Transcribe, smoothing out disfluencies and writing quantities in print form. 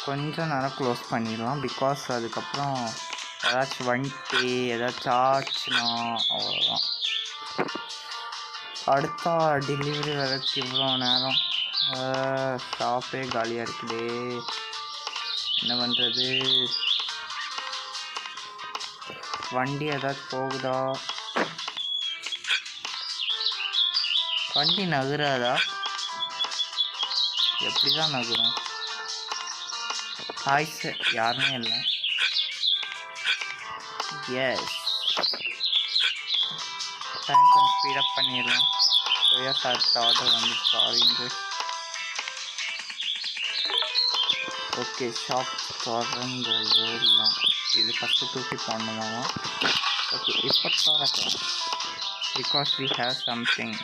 கொஞ்சம் நேரம் க்ளோஸ் பண்ணிடலாம். பிகாஸ் அதுக்கப்புறம் ஏதாச்சும் வந்துட்டு ஏதாச்சும் ஆச்சுன்னா அவ்வளோதான். அடுத்தா டெலிவரி வரதுக்கு இவ்வளோ நேரம். ஷாப்பே காலியாக இருக்குதே, என்ன பண்ணுறது? வண்டி ஏதாச்சும் போகுதா? வண்டி நகராதா? எப்படி தான் நகரும்? ஹாய் சார், யாருமே இல்லை. எஸ், டைம் கொஞ்சம் ஸ்பீடப் பண்ணிடலாம். சோயா சாட் ஆர்டர் வந்து சாரிங்க. ஓகே, ஷாப் திறந்துடலாம். இது ஃபஸ்ட்டு தூக்கி போடணுமா? ஓகே, இப்போ திறக்கலாம். Because we have something.